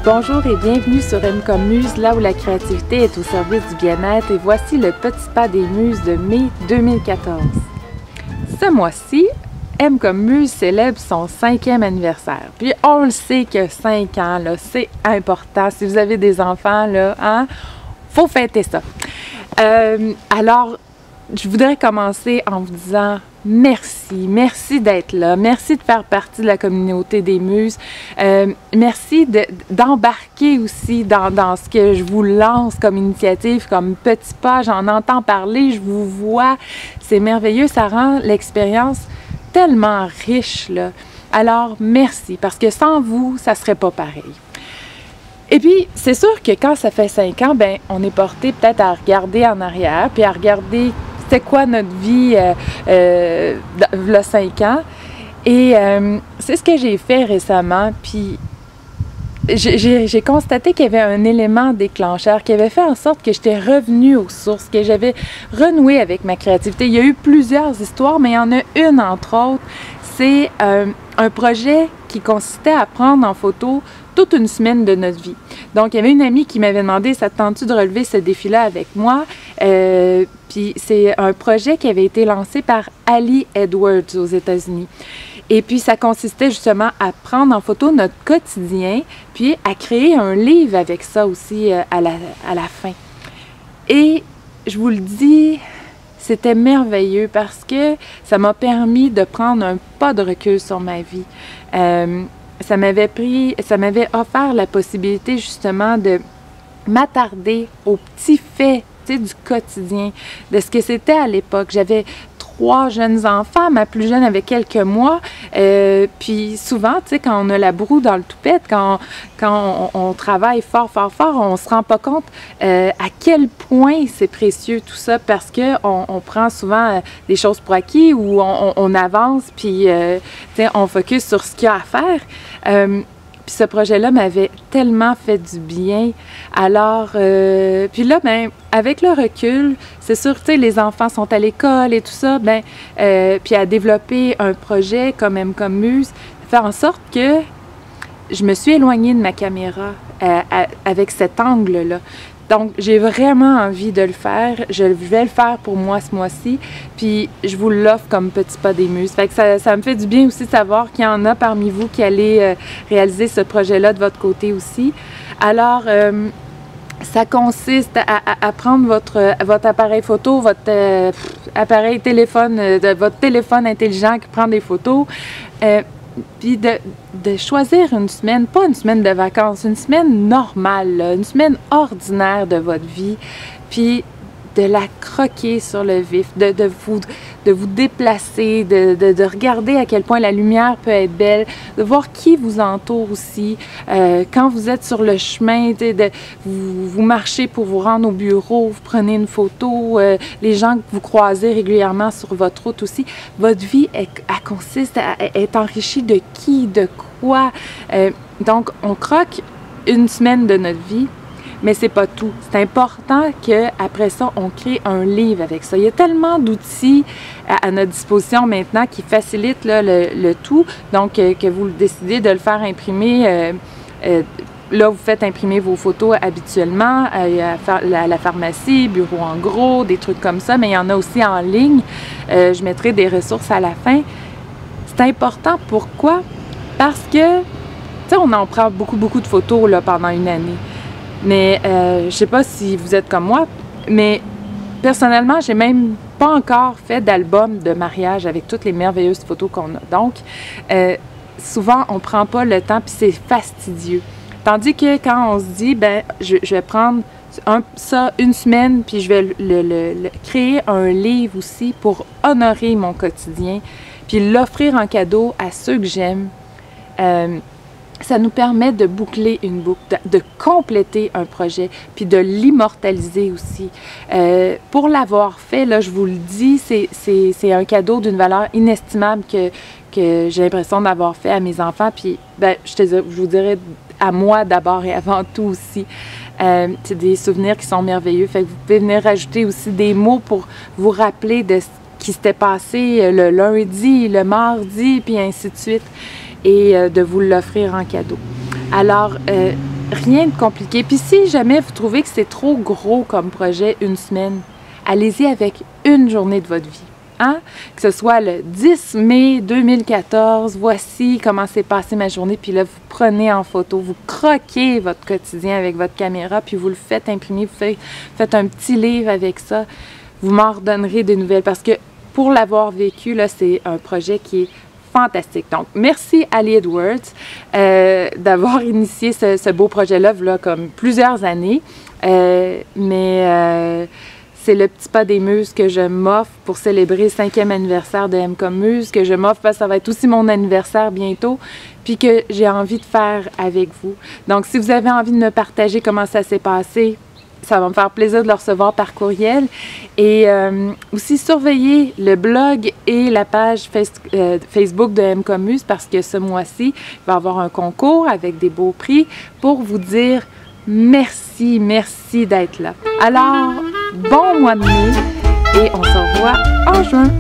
Bonjour et bienvenue sur M comme Muse, là où la créativité est au service du bien-être, et voici le petit pas des muses de mai 2014. Ce mois-ci, M comme Muse célèbre son 5e anniversaire. Puis on le sait que 5 ans, là, c'est important. Si vous avez des enfants, là, hein, faut fêter ça. Alors, je voudrais commencer en vous disant merci d'être là, merci de faire partie de la communauté des muses, merci d'embarquer aussi dans ce que je vous lance comme initiative, comme petit pas, j'en entends parler, je vous vois, c'est merveilleux, ça rend l'expérience tellement riche, là. Alors, merci, parce que sans vous, ça serait pas pareil. Et puis, c'est sûr que quand ça fait 5 ans, ben, on est porté peut-être à regarder en arrière, puis à regarder c'était quoi notre vie là 5 ans. Et c'est ce que j'ai fait récemment, puis j'ai constaté qu'il y avait un élément déclencheur qui avait fait en sorte que j'étais revenue aux sources, que j'avais renoué avec ma créativité. Il y a eu plusieurs histoires, mais il y en a une, entre autres, c'est un projet qui consistait à prendre en photo toute une semaine de notre vie. Donc, il y avait une amie qui m'avait demandé « Ça te tente-tu de relever ce défi-là avec moi? » Puis, c'est un projet qui avait été lancé par Ali Edwards aux États-Unis. Et puis, ça consistait justement à prendre en photo notre quotidien, puis à créer un livre avec ça aussi à la fin. Et je vous le dis, c'était merveilleux parce que ça m'a permis de prendre un pas de recul sur ma vie. Ça m'avait offert la possibilité justement de m'attarder aux petits faits, tu sais, du quotidien, de ce que c'était à l'époque. J'avais 3 jeunes enfants, ma plus jeune avait quelques mois, puis souvent, tu sais, quand on a la broue dans le toupette, quand on travaille fort, on se rend pas compte à quel point c'est précieux tout ça, parce que on prend souvent des choses pour acquis ou on avance, puis tu sais, on focus sur ce qu'il y a à faire. Puis ce projet-là m'avait tellement fait du bien. Alors, puis là, ben, avec le recul, c'est sûr, tu sais, les enfants sont à l'école et tout ça, ben, puis à développer un projet comme M comme Muse, fait en sorte que je me suis éloignée de ma caméra avec cet angle-là. Donc, j'ai vraiment envie de le faire. Je vais le faire pour moi ce mois-ci. Puis, je vous l'offre comme petit pas des muses. Fait que ça me fait du bien aussi de savoir qu'il y en a parmi vous qui allez réaliser ce projet-là de votre côté aussi. Alors, ça consiste à prendre votre appareil photo, votre appareil téléphone, votre téléphone intelligent qui prend des photos. Puis de choisir une semaine, pas une semaine de vacances, une semaine normale, là, une semaine ordinaire de votre vie, puis de la croquer sur le vif, de vous déplacer, de regarder à quel point la lumière peut être belle, de voir qui vous entoure aussi. Quand vous êtes sur le chemin, vous marchez pour vous rendre au bureau, vous prenez une photo, les gens que vous croisez régulièrement sur votre route aussi. Votre vie, elle consiste à être enrichie de qui, de quoi. Donc, on croque une semaine de notre vie. Mais c'est pas tout. C'est important qu'après ça, on crée un livre avec ça. Il y a tellement d'outils à notre disposition maintenant qui facilitent là, le tout. Donc, que vous décidez de le faire imprimer. Là, vous faites imprimer vos photos habituellement à la pharmacie, bureau en gros, des trucs comme ça. Mais il y en a aussi en ligne. Je mettrai des ressources à la fin. C'est important. Pourquoi? Parce que, tu sais, on en prend beaucoup de photos là, pendant une année. Mais je sais pas si vous êtes comme moi, mais personnellement, j'ai même pas encore fait d'album de mariage avec toutes les merveilleuses photos qu'on a. Donc, souvent, on prend pas le temps, puis c'est fastidieux. Tandis que quand on se dit, ben, je vais prendre ça une semaine, puis je vais créer un livre aussi pour honorer mon quotidien, puis l'offrir en cadeau à ceux que j'aime. Ça nous permet de boucler une boucle, de compléter un projet, puis de l'immortaliser aussi. Pour l'avoir fait, là, je vous le dis, c'est un cadeau d'une valeur inestimable que j'ai l'impression d'avoir fait à mes enfants. Puis, ben, je vous dirais à moi d'abord et avant tout aussi. C'est des souvenirs qui sont merveilleux. Fait que vous pouvez venir rajouter aussi des mots pour vous rappeler de ce qui s'était passé le lundi, le mardi, puis ainsi de suite. Et de vous l'offrir en cadeau. Alors, rien de compliqué. Puis si jamais vous trouvez que c'est trop gros comme projet, une semaine, allez-y avec une journée de votre vie. Hein? Que ce soit le 10 mai 2014, voici comment s'est passée ma journée, puis là, vous prenez en photo, vous croquez votre quotidien avec votre caméra, puis vous le faites imprimer, vous faites un petit livre avec ça. Vous m'en redonnerez des nouvelles, parce que pour l'avoir vécu, là, c'est un projet qui est fantastique. Donc, merci Ali Edwards d'avoir initié ce beau projet-là, là, comme plusieurs années, c'est le petit pas des muses que je m'offre pour célébrer le 5e anniversaire de M comme Muse, que je m'offre parce que ça va être aussi mon anniversaire bientôt, puis que j'ai envie de faire avec vous. Donc, si vous avez envie de me partager comment ça s'est passé, ça va me faire plaisir de le recevoir par courriel. Et aussi, surveillez le blog et la page Facebook de M comme Muse parce que ce mois-ci, il va y avoir un concours avec des beaux prix pour vous dire merci, merci d'être là. Alors, bon mois de mai et on se revoit en juin.